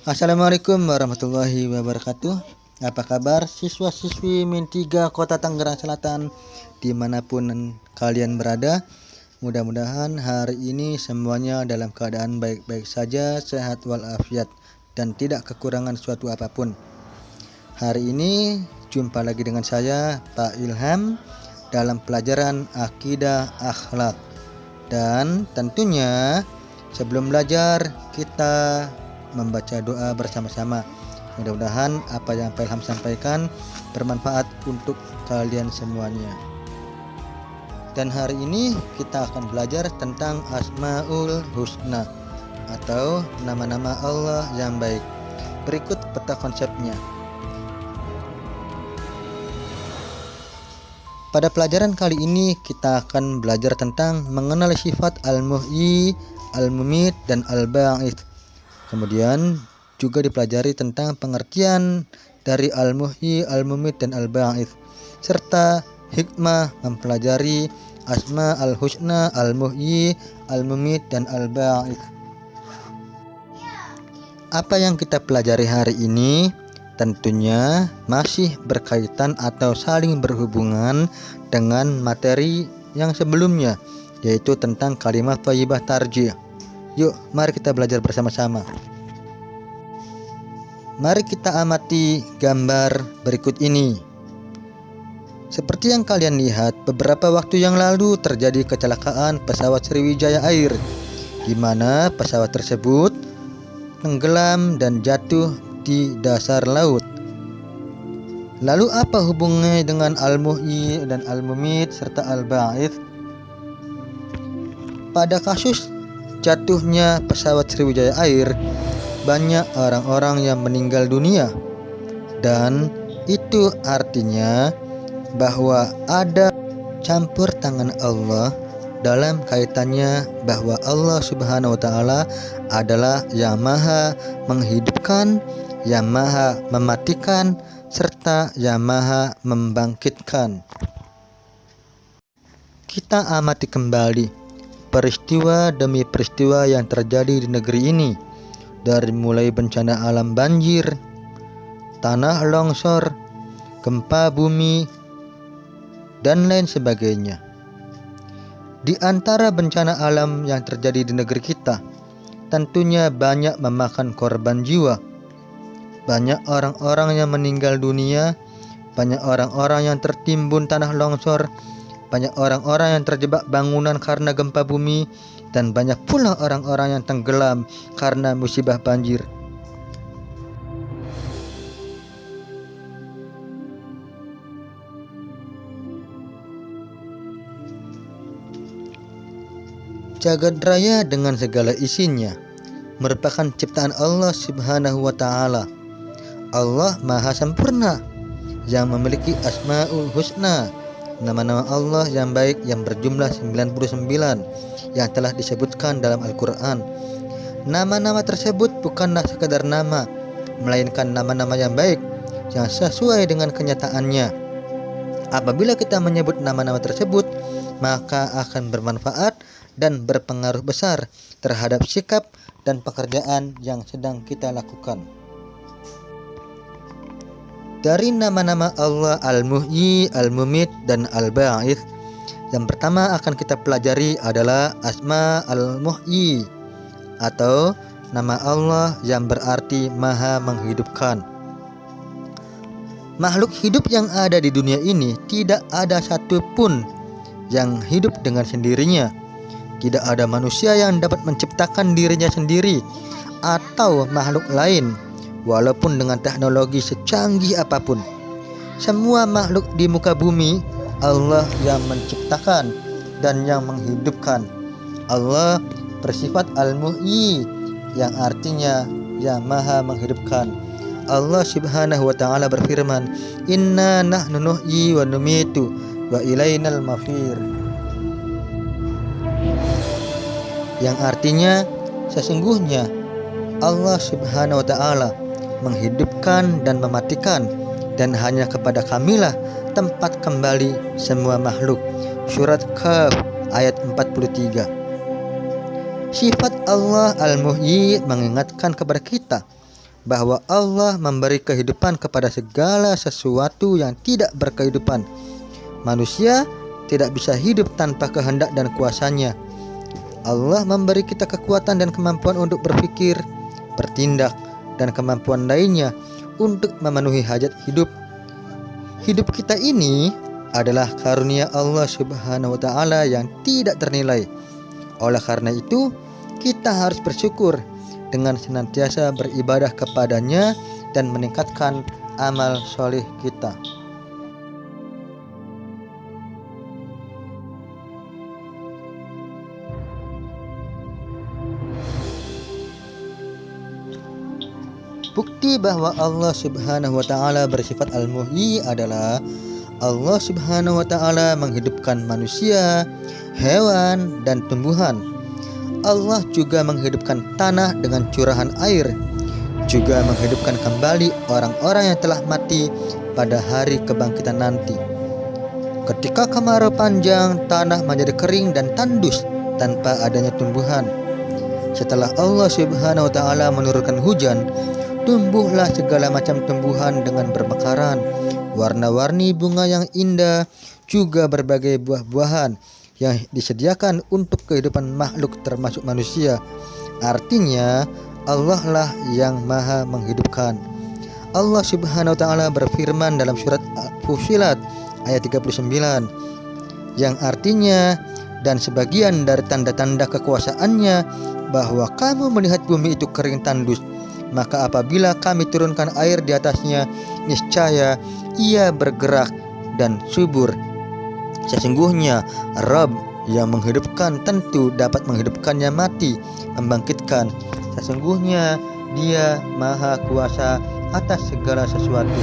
Assalamualaikum warahmatullahi wabarakatuh. Apa kabar siswa-siswi Min 3 Kota Tangerang Selatan dimanapun kalian berada? Mudah-mudahan hari ini semuanya dalam keadaan baik-baik saja, sehat walafiat, dan tidak kekurangan suatu apapun. Hari ini jumpa lagi dengan saya, Pak Ilham, dalam pelajaran Akidah Akhlak. Dan tentunya sebelum belajar kita membaca doa bersama-sama. Mudah-mudahan apa yang Pak Ilham sampaikan bermanfaat untuk kalian semuanya. Dan hari ini kita akan belajar tentang Asmaul Husna atau nama-nama Allah yang baik. Berikut peta konsepnya. Pada pelajaran kali ini kita akan belajar tentang mengenal sifat Al-Muhyi, Al-Mumit, dan Al-Ba'its. Kemudian juga dipelajari tentang pengertian dari Al-Muhyi, Al-Mumit, dan Al-Ba'its, serta hikmah mempelajari Asma Al-Husna, Al-Muhyi, Al-Mumit, dan Al-Ba'its. Apa yang kita pelajari hari ini tentunya masih berkaitan atau saling berhubungan dengan materi yang sebelumnya, yaitu tentang kalimat thayyibah tarjih. Yuk, mari kita belajar bersama-sama. Mari kita amati gambar berikut ini. Seperti yang kalian lihat, beberapa waktu yang lalu terjadi kecelakaan pesawat Sriwijaya Air, di mana pesawat tersebut tenggelam dan jatuh di dasar laut. Lalu apa hubungannya dengan Al-Muhyi dan Al-Mumit serta Al-Ba'its? Pada kasus jatuhnya pesawat Sriwijaya Air, banyak orang-orang yang meninggal dunia, dan itu artinya bahwa ada campur tangan Allah dalam kaitannya bahwa Allah Subhanahu wa Ta'ala adalah yang maha menghidupkan, yang maha mematikan, serta yang maha membangkitkan. Kita amati kembali peristiwa demi peristiwa yang terjadi di negeri ini, dari mulai bencana alam banjir, tanah longsor, gempa bumi, dan lain sebagainya. Di antara bencana alam yang terjadi di negeri kita, tentunya banyak memakan korban jiwa. Banyak orang-orang yang meninggal dunia, banyak orang-orang yang tertimbun tanah longsor, banyak orang-orang yang terjebak bangunan karena gempa bumi, dan banyak pula orang-orang yang tenggelam karena musibah banjir. Jagad raya dengan segala isinya merupakan ciptaan Allah Subhanahu wa Ta'ala. Allah Maha Sempurna yang memiliki Asmaul Husna, nama-nama Allah yang baik yang berjumlah 99 yang telah disebutkan dalam Al-Quran. Nama-nama tersebut bukanlah sekadar nama, melainkan nama-nama yang baik yang sesuai dengan kenyataannya. Apabila kita menyebut nama-nama tersebut, maka akan bermanfaat dan berpengaruh besar terhadap sikap dan pekerjaan yang sedang kita lakukan. Dari nama-nama Allah Al-Muhyi, Al-Mumit, dan Al-Ba'its, yang pertama akan kita pelajari adalah Asma Al-Muhyi, atau nama Allah yang berarti maha menghidupkan. Makhluk hidup yang ada di dunia ini tidak ada satupun yang hidup dengan sendirinya. Tidak ada manusia yang dapat menciptakan dirinya sendiri atau makhluk lain, walaupun dengan teknologi secanggih apapun. Semua makhluk di muka bumi Allah yang menciptakan dan yang menghidupkan. Allah bersifat Al-Muhyi, yang artinya yang maha menghidupkan. Allah Subhanahu wa Ta'ala berfirman, "Inna nahnu nuhyi wa numitu wa ilainal mafir." Yang artinya sesungguhnya Allah Subhanahu wa Ta'ala menghidupkan dan mematikan, dan hanya kepada Kamilah tempat kembali semua makhluk. Surat Kahf ayat 43. Sifat Allah Al-Muhyi mengingatkan kepada kita bahwa Allah memberi kehidupan kepada segala sesuatu yang tidak berkehidupan. Manusia tidak bisa hidup tanpa kehendak dan kuasanya. Allah memberi kita kekuatan dan kemampuan untuk berpikir, bertindak, dan kemampuan lainnya untuk memenuhi hajat hidup. Hidup kita ini adalah karunia Allah Subhanahu wa Ta'ala yang tidak ternilai. Oleh karena itu, kita harus bersyukur dengan senantiasa beribadah kepadanya dan meningkatkan amal soleh kita. Bukti bahwa Allah Subhanahu wa Ta'ala bersifat Al-Muhyi adalah Allah Subhanahu wa Ta'ala menghidupkan manusia, hewan, dan tumbuhan. Allah juga menghidupkan tanah dengan curahan air, juga menghidupkan kembali orang-orang yang telah mati pada hari kebangkitan nanti. Ketika kemarau panjang, tanah menjadi kering dan tandus tanpa adanya tumbuhan. Setelah Allah Subhanahu wa Ta'ala menurunkan hujan, tumbuhlah segala macam tumbuhan dengan bermekaran, warna-warni bunga yang indah, juga berbagai buah-buahan yang disediakan untuk kehidupan makhluk termasuk manusia. Artinya Allah lah yang maha menghidupkan. Allah Subhanahu wa Ta'ala berfirman dalam surat Fussilat ayat 39 yang artinya, dan sebagian dari tanda-tanda kekuasaannya bahwa kamu melihat bumi itu kering tandus, maka apabila kami turunkan air di atasnya, niscaya ia bergerak dan subur. Sesungguhnya Rabb yang menghidupkan tentu dapat menghidupkannya mati, membangkitkan. Sesungguhnya Dia maha kuasa atas segala sesuatu.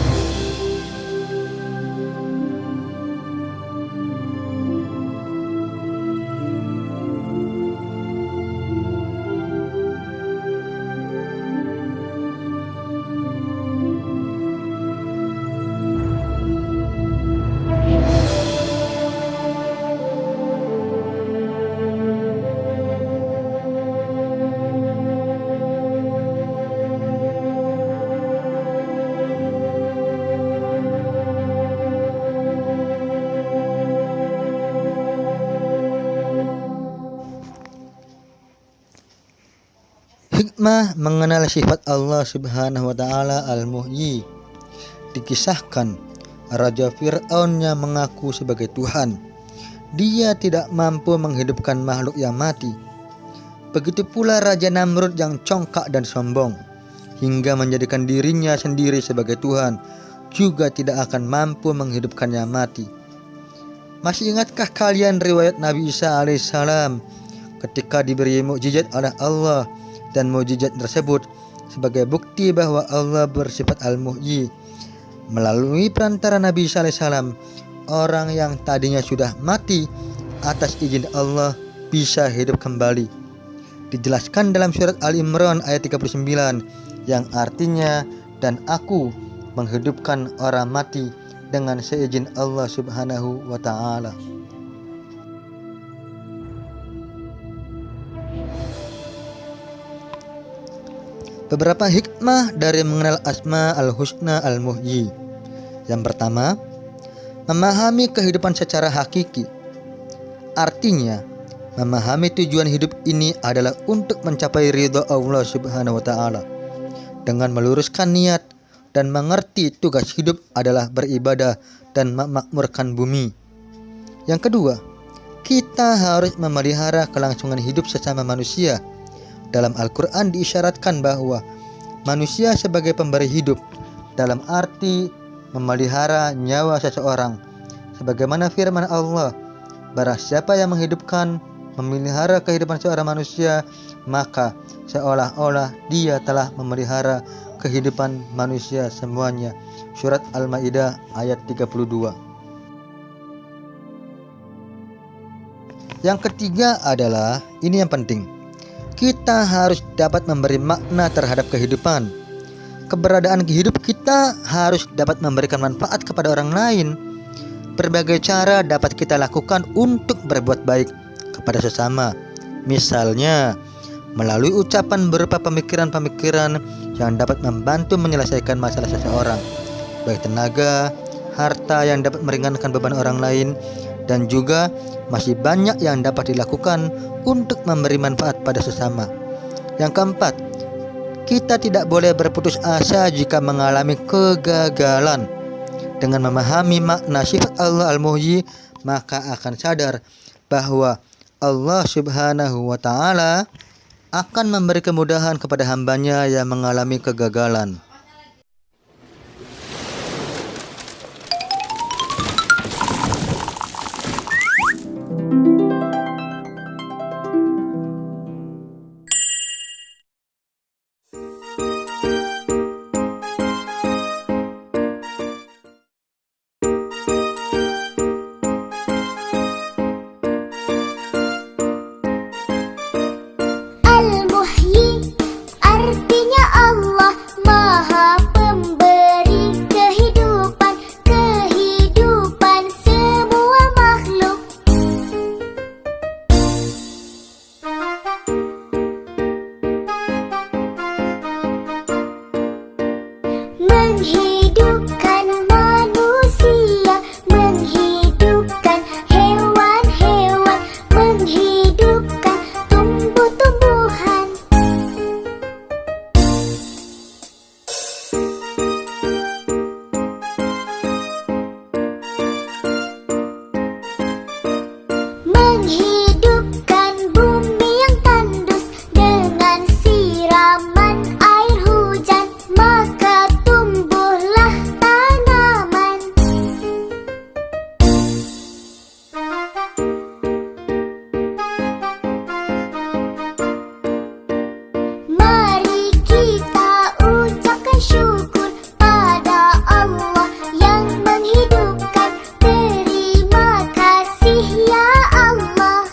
Hikmah mengenal sifat Allah Subhanahu wa Ta'ala Al-Muhyi. Dikisahkan Raja Fir'aun yang mengaku sebagai Tuhan. Dia tidak mampu menghidupkan makhluk yang mati. Begitu pula Raja Namrud yang congkak dan sombong, hingga menjadikan dirinya sendiri sebagai Tuhan, juga tidak akan mampu menghidupkan yang mati. Masih ingatkah kalian riwayat Nabi Isa alaihissalam ketika diberi mukjizat oleh Allah, dan mukjizat tersebut sebagai bukti bahwa Allah bersifat Al-Muhyi. Melalui perantara Nabi Isa alaihissalam, orang yang tadinya sudah mati atas izin Allah bisa hidup kembali. Dijelaskan dalam surat Al-Imran ayat 39 yang artinya, dan aku menghidupkan orang mati dengan seizin Allah Subhanahu wa Ta'ala. Beberapa hikmah dari mengenal Asma al-Husna Al-Muhyi. Yang pertama, memahami kehidupan secara hakiki. Artinya, memahami tujuan hidup ini adalah untuk mencapai ridha Allah Subhanahu wa Ta'ala. Dengan meluruskan niat dan mengerti tugas hidup adalah beribadah dan memakmurkan bumi. Yang kedua, kita harus memelihara kelangsungan hidup sesama manusia. Dalam Al-Quran diisyaratkan bahwa manusia sebagai pemberi hidup, dalam arti memelihara nyawa seseorang. Sebagaimana firman Allah, barang siapa yang menghidupkan, memelihara kehidupan seorang manusia, maka seolah-olah dia telah memelihara kehidupan manusia semuanya. Surat Al-Maidah ayat 32. Yang ketiga adalah, ini yang penting, kita harus dapat memberi makna terhadap kehidupan. Keberadaan hidup kita harus dapat memberikan manfaat kepada orang lain. Berbagai cara dapat kita lakukan untuk berbuat baik kepada sesama. Misalnya, melalui ucapan berupa pemikiran-pemikiran yang dapat membantu menyelesaikan masalah seseorang, baik tenaga, harta yang dapat meringankan beban orang lain, dan juga masih banyak yang dapat dilakukan untuk memberi manfaat pada sesama. Yang keempat, kita tidak boleh berputus asa jika mengalami kegagalan. Dengan memahami makna sifat Allah Al-Muhyi, maka akan sadar bahwa Allah Subhanahu wa Ta'ala akan memberi kemudahan kepada hambanya yang mengalami kegagalan. Al-Muhyi artinya Allah Maha Pemberi kehidupan, kehidupan semua makhluk. Menghidupkan manusia, menghidupkan hewan-hewan, menghidupkan tumbuh-tumbuhan. Menghidupkan bumi yang tandus dengan siraman air hujan, maka tumbuhlah tanaman. Mari kita ucapkan syukur pada Allah yang menghidupkan. Terima kasih ya Allah.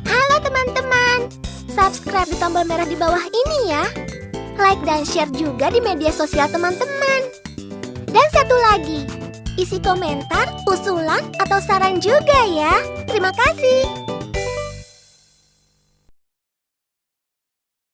Halo teman-teman, subscribe di tombol merah di bawah ini ya. Like dan share juga di media sosial teman-teman. Dan satu lagi, isi komentar, usulan, atau saran juga ya. Terima kasih.